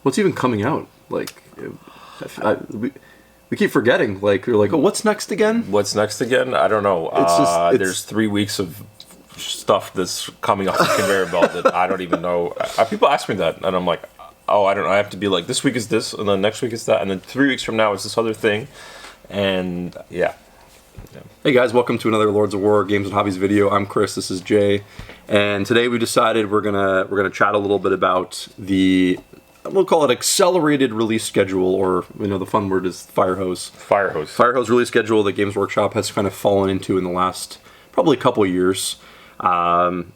what's even coming out? Like, we keep forgetting. Like, you're like, oh, what's next again? What's next again? I don't know. There's 3 weeks of stuff that's coming off the conveyor belt that I don't even know. People ask me that, and I'm like, oh, I don't know. I have to be like, this week is this, and then next week is that, and then 3 weeks from now is this other thing, and yeah. Hey guys, welcome to another Lords of War Games and Hobbies video. I'm Chris. This is Jay, and today we decided we're gonna chat a little bit about we'll call it accelerated release schedule, or the fun word is Firehose. Firehose release schedule that Games Workshop has kind of fallen into in the last probably couple of years. And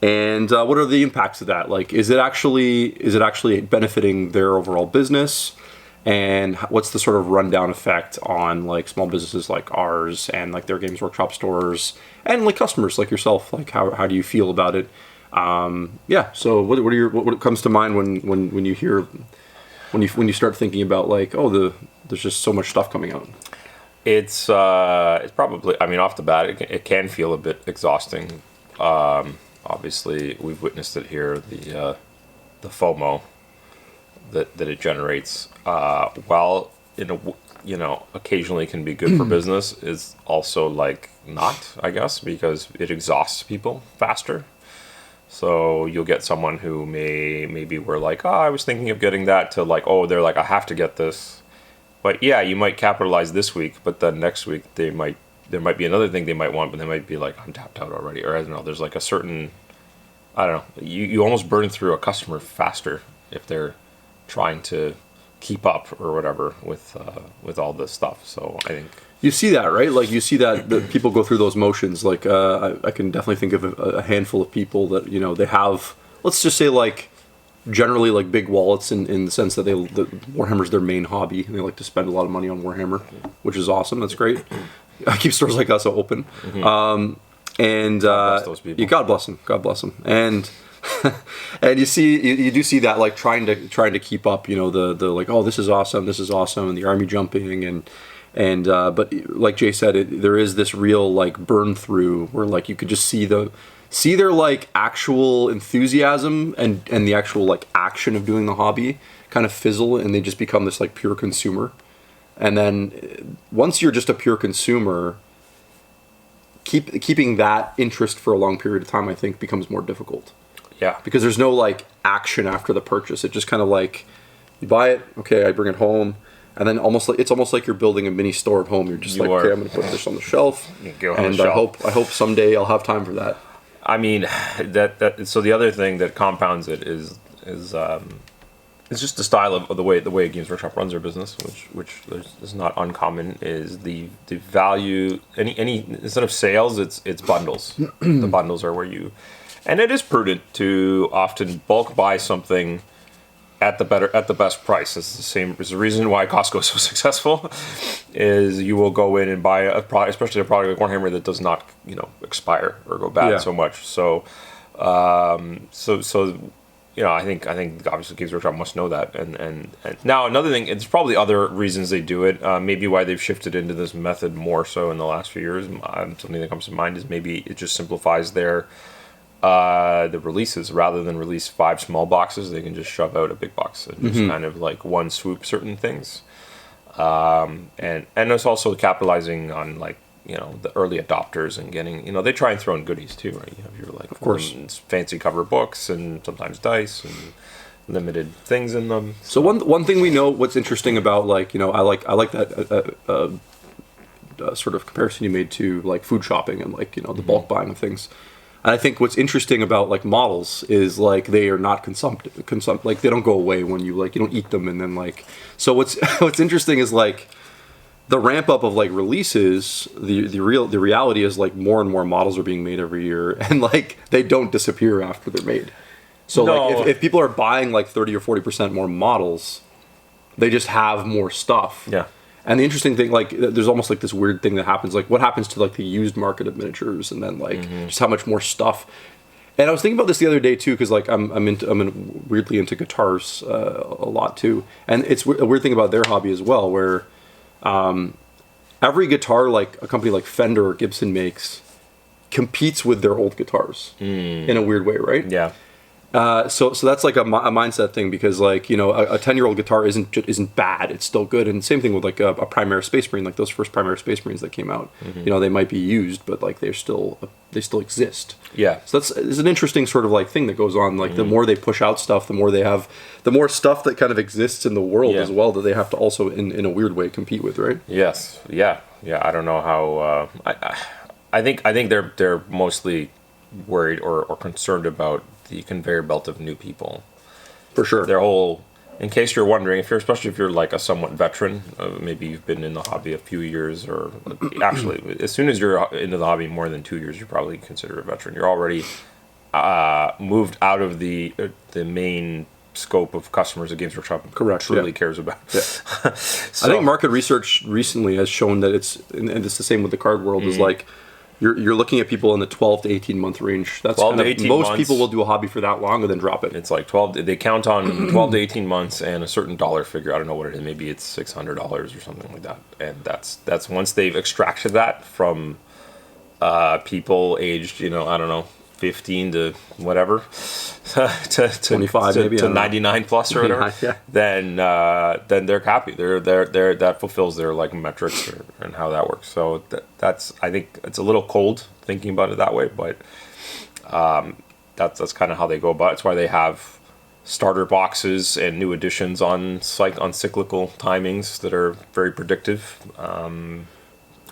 what are the impacts of that? Like, is it actually benefiting their overall business? And what's the sort of rundown effect on like small businesses like ours and like their Games Workshop stores and like customers like yourself? Like, how do you feel about it? So what comes to mind when you hear when you start thinking about like, there's just so much stuff coming out? It's probably, I mean, off the bat it can feel a bit exhausting. Obviously we've witnessed it here, the FOMO that it generates, while occasionally can be good for business, is also like not, I guess, because it exhausts people faster. So you'll get someone who maybe were like, I was thinking of getting that, to like, they're like, I have to get this. But yeah, you might capitalize this week, but then next week there might be another thing they might want, but they might be like, I'm tapped out already, or I don't know. There's like a certain, I don't know. You almost burn through a customer faster if they're trying to keep up or whatever with all this stuff. So I think you see that, right? Like, you see that people go through those motions. Like, I can definitely think of a handful of people that they have. Let's just say like generally like big wallets in the sense that Warhammer's their main hobby, and they like to spend a lot of money on Warhammer, which is awesome. That's great. I keep stores like us open. Mm-hmm. And God bless those people. God bless them. And and you do see that, like, trying to keep up, the like, this is awesome, and the army jumping, and but like Jay said, there is this real like burn through where like you could just see their like actual enthusiasm and the actual like action of doing the hobby kind of fizzle, and they just become this like pure consumer. And then once you're just a pure consumer, keeping that interest for a long period of time, I think, becomes more difficult. Yeah. Because there's no like action after the purchase. It just kind of like, you buy it, okay, I bring it home, and then it's almost like you're building a mini store at home. You're just okay, I'm going to put this on the shelf, I hope someday I'll have time for that. I mean, so the other thing that compounds it is just the style of the way Games Workshop runs their business, which is not uncommon. Is the value, any instead of sales, it's bundles. The bundles are where you, and it is prudent to often bulk buy something at the best price. It's the reason why Costco is so successful. Is you will go in and buy a product, especially a product like Warhammer, that does not expire or go bad so much. So I think obviously Games Workshop must know that, and now another thing, it's probably other reasons they do it. Maybe why they've shifted into this method more so in the last few years. Something that comes to mind is maybe it just simplifies their the releases. Rather than release 5 small boxes, they can just shove out a big box and just kind of like one swoop certain things. And it's also capitalizing on like the early adopters and getting they try and throw in goodies too, right? You have your like, of course, fancy cover books and sometimes dice and limited things in them. So one thing we know, what's interesting about like I like that sort of comparison you made to like food shopping and like the bulk buying of things. And I think what's interesting about like models is like they are not consumptive, like they don't go away when you don't eat them, and then like, so what's interesting is like the ramp up of like releases. The reality is like more and more models are being made every year, and like they don't disappear after they're made. So like if people are buying like 30 or 40% more models, they just have more stuff. Yeah. And the interesting thing, like, there's almost like this weird thing that happens, like, what happens to like the used market of miniatures, and then like just how much more stuff. And I was thinking about this the other day too, because like I'm weirdly into guitars a lot too, and it's a weird thing about their hobby as well, where every guitar like a company like Fender or Gibson makes competes with their old guitars in a weird way, right? Yeah. So that's like a mindset thing, because like, you know, a 10-year-old guitar isn't bad. It's still good. And same thing with like a Primaris Space Marine, like those first Primaris Space Marines that came out. You know, they might be used, but like they still exist. Yeah. So it's an interesting sort of like thing that goes on. Like the more they push out stuff, the more stuff that kind of exists in the world as well, that they have to also in a weird way compete with, right? Yes. Yeah. I don't know how. I think they're mostly worried or concerned about the conveyor belt of new people. For sure. Their whole, in case you're wondering, especially if you're like a somewhat veteran, maybe you've been in the hobby a few years, or actually, as soon as you're into the hobby more than 2 years, you're probably considered a veteran. You're already moved out of the main scope of customers that Games Workshop truly cares about. Yeah. So, I think market research recently has shown that and it's the same with the card world, is like, You're looking at people in the 12 to 18 month range. That's kind of, most people will do a hobby for that long and then drop it. It's like 12. They count on 12 to 18 months and a certain dollar figure. I don't know what it is. Maybe it's $600 or something like that. And that's once they've extracted that from people aged, you know, I don't know, 15 to whatever, to 25 maybe, to 99 plus or whatever. Yeah. Then they're happy. They're that fulfills their like metrics and how that works. So that's, I think it's a little cold thinking about it that way, but that's kind of how they go about it. It's why they have starter boxes and new additions on cyclical timings that are very predictive.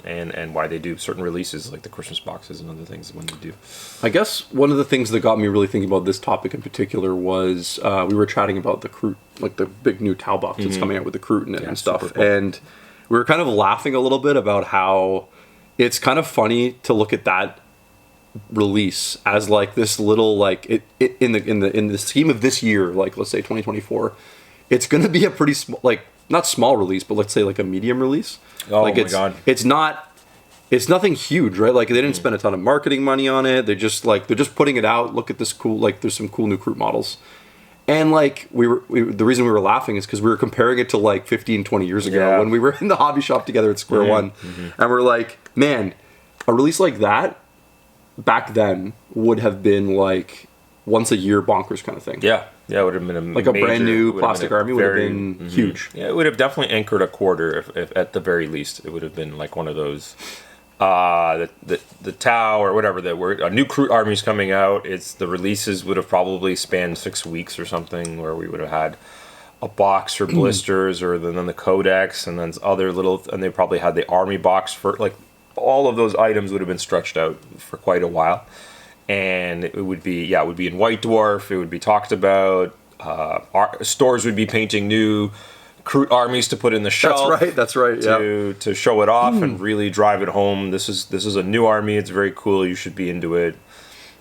And why they do certain releases like the Christmas boxes and other things when they do. I guess one of the things that got me really thinking about this topic in particular was we were chatting about the Kroot, like the big new Tau box that's coming out with the Kroot in it and stuff. Cool. And we were kind of laughing a little bit about how it's kind of funny to look at that release as like this little, like it in the scheme of this year, like let's say 2024, it's going to be a pretty small, like not small release, but let's say like a medium release. Oh like my God. It's nothing huge, right? Like they didn't spend a ton of marketing money on it. They're just putting it out. Look at this cool, like there's some cool new Kroot models. And like the reason we were laughing is because we were comparing it to like 15, 20 years ago when we were in the hobby shop together at Square One. And we're like, man, a release like that back then would have been like once a year bonkers kind of thing. Yeah, it would have been a brand new plastic army would have been huge. Yeah, it would have definitely anchored a quarter if at the very least. It would have been like one of those the Tau or whatever that were a new Kroot army's coming out. It's the releases would have probably spanned 6 weeks or something, where we would have had a box for blisters or then the codex and then other little, and they probably had the army box for like all of those items would have been stretched out for quite a while. And it would be in White Dwarf. It would be talked about. Stores would be painting new Kroot armies to put in the shelf. That's right. To show it off and really drive it home. This is a new army. It's very cool. You should be into it.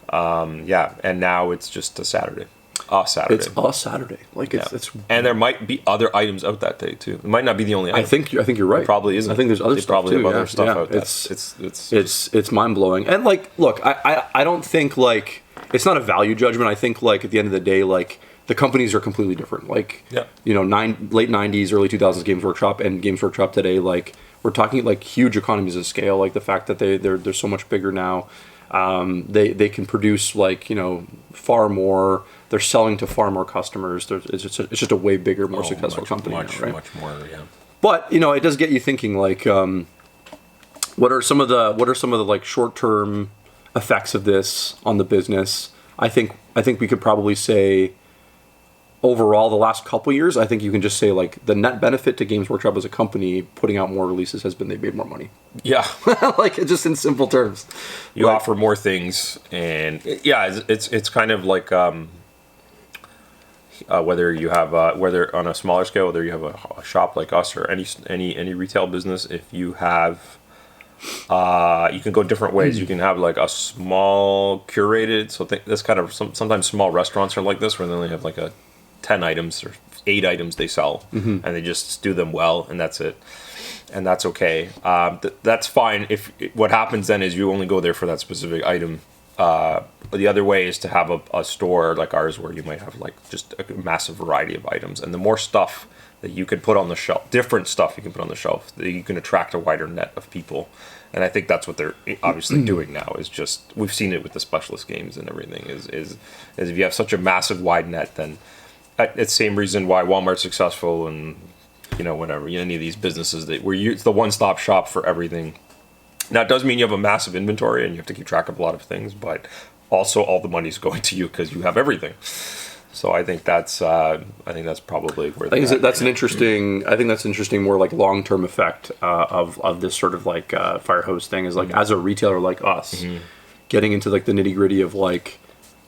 And now it's just a Saturday. It's a Saturday. Like it's and there might be other items out that day too. It might not be the only item. I think you're right. It probably isn't. I think there's other stuff probably too. Have other stuff out there. It's mind blowing. And like, look, I don't think like it's not a value judgment. I think like at the end of the day, like the companies are completely different. Like you know, late 90s, early 2000s Games Workshop and Games Workshop today, like we're talking like huge economies of scale. Like the fact that they're so much bigger now. They can produce like, you know, far more. They're selling to far more customers. It's just a way bigger, more successful company now, right? Much more, yeah. But you know, it does get you thinking. Like, what are some of the like short term effects of this on the business? I think we could probably say overall the last couple years, I think you can just say like the net benefit to Games Workshop as a company putting out more releases has been they made more money. Yeah. Like just in simple terms. You offer more things, and it's kind of like whether you have whether on a smaller scale, whether you have a shop like us or any retail business, if you have you can go different ways. You can have like a small curated, so that's kind of sometimes small restaurants are like this, where they only have like 10 items or 8 items they sell, and they just do them well, and that's it, and that's okay. That's fine. If what happens then is you only go there for that specific item, The other way is to have a store like ours where you might have like just a massive variety of items, and the more stuff that you can put on the shelf, different stuff you can put on the shelf, that you can attract a wider net of people. And I think that's what they're obviously doing now. Is just, we've seen it with the specialist games and everything. Is if you have such a massive wide net, then it's the same reason why Walmart's successful, and whatever, any of these businesses it's the one-stop shop for everything. Now it does mean you have a massive inventory and you have to keep track of a lot of things, but also all the money's going to you because you have everything. So I think that's probably where I think that's an interesting. I think that's interesting. More like long-term effect of this sort of like fire hose thing is like, as a retailer like us, getting into like the nitty-gritty of like,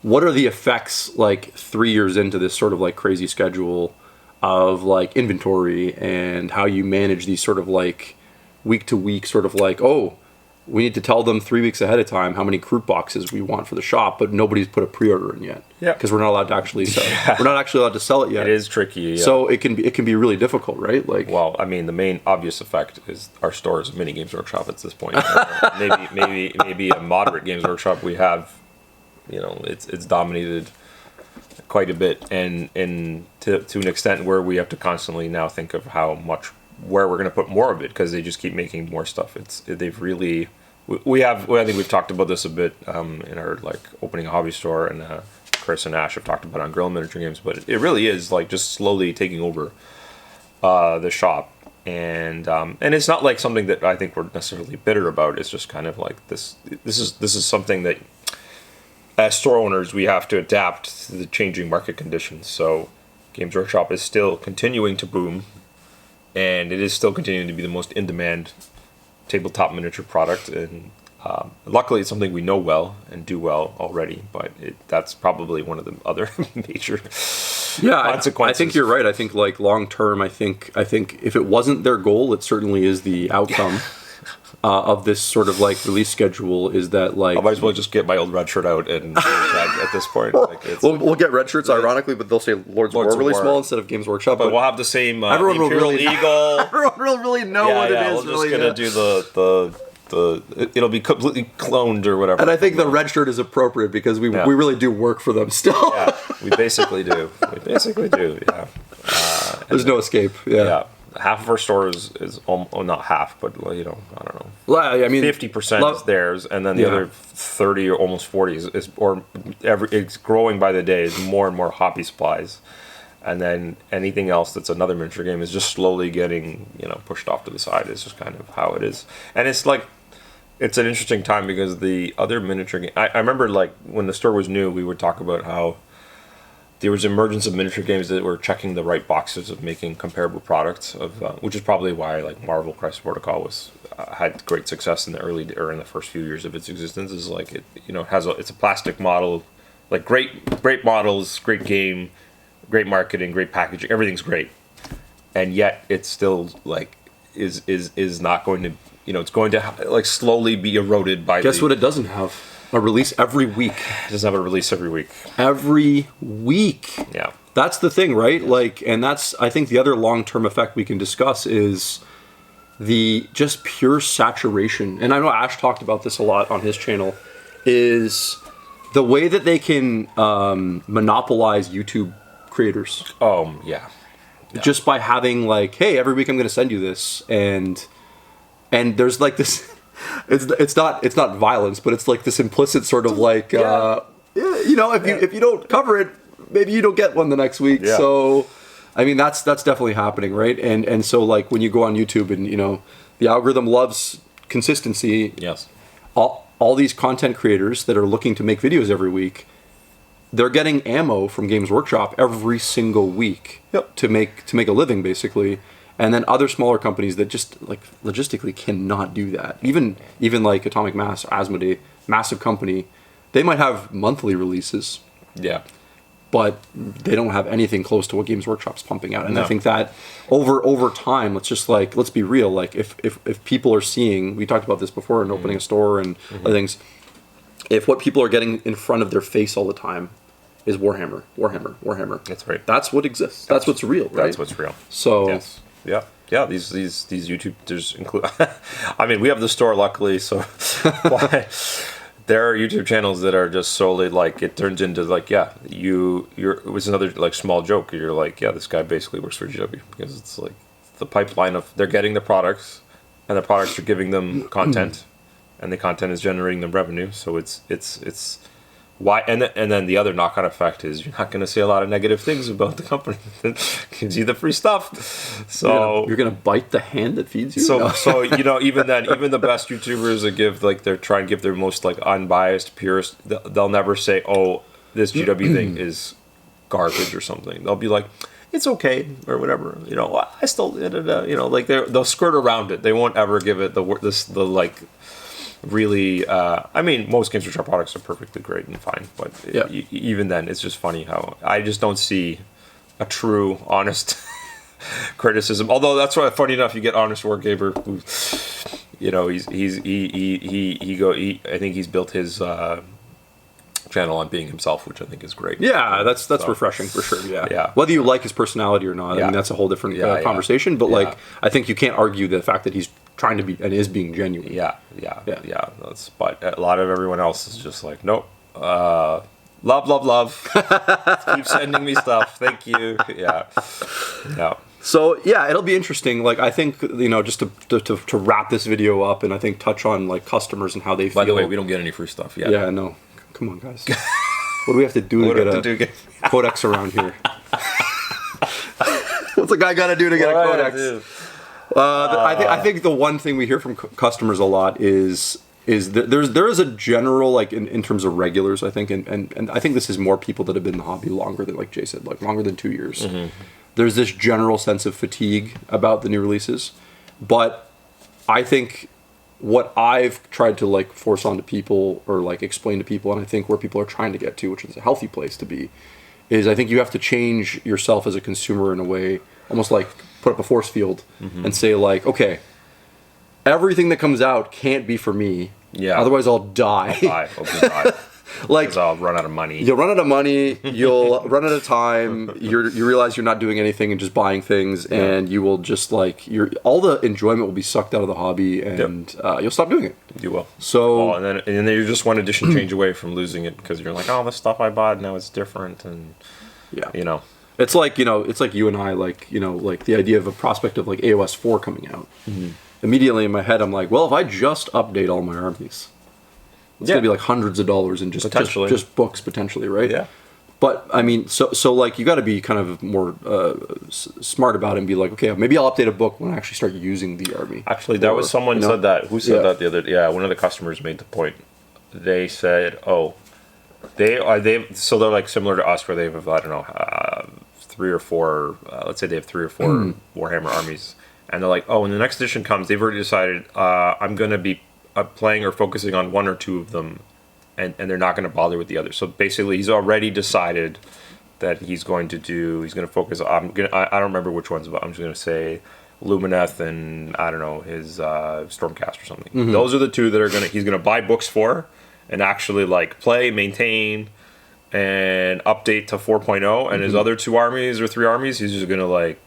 what are the effects like 3 years into this sort of like crazy schedule of like inventory, and how you manage these sort of like week to week sort of like, oh, we need to tell them 3 weeks ahead of time how many croup boxes we want for the shop, but nobody's put a pre-order in yet. Yeah, because we're not allowed to actually sell. Yeah. We're not actually allowed to sell it yet. It is tricky. Yeah. So it can be really difficult, right? Like, well, I mean, the main obvious effect is our store is a mini Games Workshop at this point. maybe a moderate Games Workshop. We have, it's dominated quite a bit, and to an extent where we have to constantly now think of where we're going to put more of it, because they just keep making more stuff. They've really, I think we've talked about this a bit in our like opening a hobby store, and Chris and Ash have talked about it on Grill Miniature Games, but it really is like just slowly taking over the shop, and it's not like something that I think we're necessarily bitter about. It's just kind of like this is something that as store owners we have to adapt to the changing market conditions. So Games Workshop is still continuing to boom, and it is still continuing to be the most in-demand tabletop miniature product, and luckily it's something we know well and do well already, but that's probably one of the other major consequences. I think you're right. I think like long term, I think if it wasn't their goal, it certainly is the outcome of this sort of like release schedule, is that like, I might as well just get my old red shirt out and at this point. Like we'll get red shirts, ironically, but they'll say Lords of War really small instead of Games Workshop. But we'll have the same everyone will Imperial really Eagle. Everyone will really know what it is. We're just gonna do the it'll be completely cloned or whatever. And I think the red shirt is appropriate because we really do work for them still. Yeah, we basically do. Yeah. There's no escape. Yeah. Half of our store is not half, but I don't know. Well, I mean, 50% is theirs, and then the other 30 or almost 40 it's growing by the day, is more and more hobby supplies, and then anything else that's another miniature game is just slowly getting pushed off to the side. It's just kind of how it is, and it's like, it's an interesting time because the other miniature game. I remember like when the store was new, we would talk about how there was emergence of miniature games that were checking the right boxes of making comparable products, which is probably why like Marvel Crisis Protocol had great success in the first few years of its existence. Is like it's a plastic model, like great models, great game, great marketing, great packaging, everything's great, and yet it's still like is not going to it's going to like slowly be eroded by. Guess what? It doesn't have a release every week. It doesn't have a release every week. Every week. Yeah. That's the thing, right? Like, and that's, I think the other long-term effect we can discuss is the just pure saturation. And I know Ash talked about this a lot on his channel, is the way that they can monopolize YouTube creators. Yeah. Just by having like, hey, every week I'm going to send you this. And there's like this, it's not violence, but it's like this implicit sort of like, if you don't cover it, maybe you don't get one the next week. Yeah. So, I mean, that's definitely happening, right? And so like when you go on YouTube and the algorithm loves consistency. Yes. All these content creators that are looking to make videos every week, they're getting ammo from Games Workshop every single week to make a living, basically. And then other smaller companies that just like logistically cannot do that. Even like Atomic Mass or Asmodee, massive company, they might have monthly releases. Yeah. But they don't have anything close to what Games Workshop's pumping out. And I think that over time, let's be real. Like if people are seeing, we talked about this before in opening a store and other things, if what people are getting in front of their face all the time is Warhammer. That's right. That's what exists. That's what's real, right? That's what's real. So yes. Yeah. These YouTubers include. I mean, we have the store luckily, so there are YouTube channels that are just solely like, it turns into like, yeah, it was another like small joke. You're like, yeah, this guy basically works for GW, because it's like the pipeline of they're getting the products, and the products are giving them content, and the content is generating them revenue. So it's why, and then the other knock-on effect is you're not going to say a lot of negative things about the company that gives you the free stuff. So you're gonna bite the hand that feeds you. So you know, even then, even the best YouTubers that give like they're trying to give their most like unbiased, purest, they'll never say, "Oh, this GW thing is garbage" or something. They'll be like, "It's okay" or whatever. You know, I still did it. You know, like they'll skirt around it. They won't ever give it the like. Really, I mean, most Games Workshop products are perfectly great and fine, but even then, it's just funny how I just don't see a true, honest criticism. Although that's why, funny enough, you get Honest Wargamer, who, you know, I think he's built his channel on being himself, which I think is great. Yeah, that's refreshing for sure. Yeah. Whether you like his personality or not, I mean, that's a whole different conversation. But like, I think you can't argue the fact that he's trying to be and is being genuine. Yeah. But a lot of everyone else is just like, nope. Love. Keep sending me stuff. Thank you. Yeah. So yeah, it'll be interesting. Like, I think, you know, just to wrap this video up, and I think touch on like customers and how they feel. By the way, we don't get any free stuff yet. Yeah, no. Come on, guys. What do we have to do to get a codex around here? What's a guy got to do to get a codex? I think the one thing we hear from customers a lot is that there is a general, like, in terms of regulars, I think, and I think this is more people that have been in the hobby longer than, like Jay said, like longer than 2 years. Mm-hmm. There's this general sense of fatigue about the new releases, but I think what I've tried to like force onto people or like explain to people, and I think where people are trying to get to, which is a healthy place to be, is I think you have to change yourself as a consumer in a way, almost like put up a force field and say like, okay, everything that comes out can't be for me. Yeah. Otherwise I'll die. I'll just die. Like, because I'll run out of money. You'll run out of money. You'll run out of time. You realize you're not doing anything and just buying things, and you will just like all the enjoyment will be sucked out of the hobby, and you'll stop doing it. You will. So and then you're just one edition change away from losing it, because you're like, oh, this stuff I bought now it's different, and you know. It's like you and I, like, you know, like the idea of a prospect of like AOS 4 coming out. Mm-hmm. Immediately in my head, I'm like, well, if I just update all my armies, it's gonna be like hundreds of dollars in just books potentially, right? Yeah. But I mean, so like you got to be kind of more smart about it and be like, okay, maybe I'll update a book when I actually start using the army. Actually, that was someone said that. Who said that the other day? Yeah, one of the customers made the point. They said, oh, so they're like similar to us, where they have, I don't know, 3 or 4. Let's say they have 3 or 4 Warhammer armies, and they're like, oh, when the next edition comes, they've already decided I'm going to be playing or focusing on 1 or 2 of them, and they're not going to bother with the others. So basically, he's already decided that he's going to focus. I don't remember which ones, but I'm just going to say Lumineth and I don't know, his Stormcast or something. Mm-hmm. Those are the 2 that he's going to buy books for and actually like play, maintain, and update to 4.0. And his other 2 armies or 3 armies, he's just going to like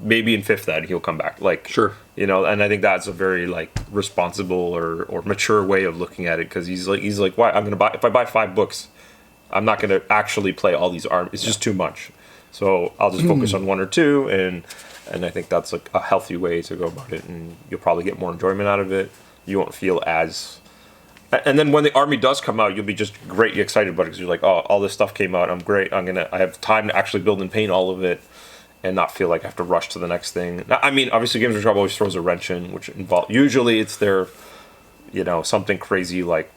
maybe in 5th ed he'll come back, like, sure, you know. And I think that's a very like responsible or mature way of looking at it, because he's like why I'm gonna buy, if I buy 5 books, I'm not gonna actually play all these armies. It's just too much, so I'll just focus on 1 or 2, and I think that's like a healthy way to go about it, and you'll probably get more enjoyment out of it. You won't feel as, and then when the army does come out, you'll be just greatly excited about it, because you're like, oh, all this stuff came out, I'm great, I have time to actually build and paint all of it, and not feel like I have to rush to the next thing. I mean, obviously, Games Workshop always throws a wrench in, which usually it's their, you know, something crazy like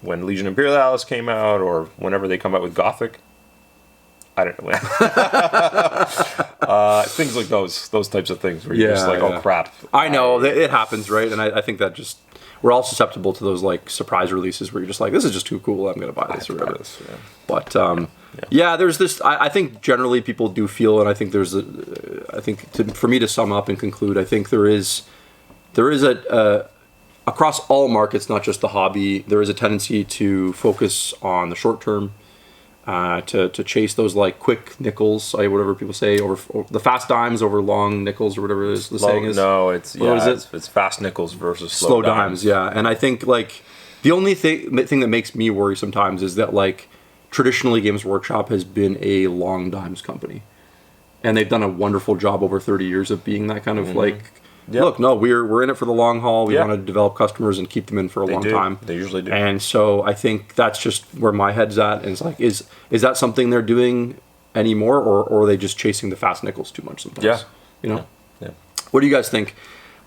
when Legion Imperialis came out, or whenever they come out with Gothic. I don't know. Things like those types of things where you're just like, oh crap. I know, it happens, right? And I think that just, we're all susceptible to those like surprise releases where you're just like, this is just too cool, I'm going to buy this or whatever. But there's this, I think generally people do feel, and I think for me to sum up and conclude, I think there is a across all markets, not just the hobby, there is a tendency to focus on the short term, to chase those like quick nickels, whatever people say, or the fast dimes over long nickels, or whatever the saying is. No, it's fast nickels versus slow dimes. Yeah, and I think like The only thing that makes me worry sometimes is that, like, traditionally Games Workshop has been a long dimes company, and they've done a wonderful job over 30 years of being that kind of like, look, no, we're in it for the long haul. We want to develop customers and keep them in for a long time. They usually do. And so I think that's just where my head's at. And it's like, is that something they're doing anymore, or are they just chasing the fast nickels too much sometimes? Yeah. You know? Yeah. What do you guys think?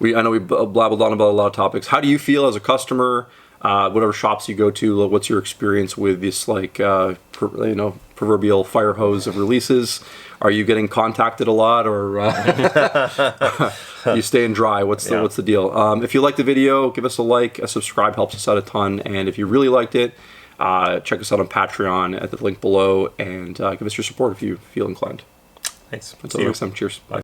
I know we blabbled on about a lot of topics. How do you feel as a customer? Whatever shops you go to, what's your experience with this, like, proverbial fire hose of releases? Are you getting contacted a lot, or you staying dry? What's the deal? If you like the video, give us a like. A subscribe helps us out a ton. And if you really liked it, check us out on Patreon at the link below, and give us your support if you feel inclined. Thanks. Until next time, cheers. Bye.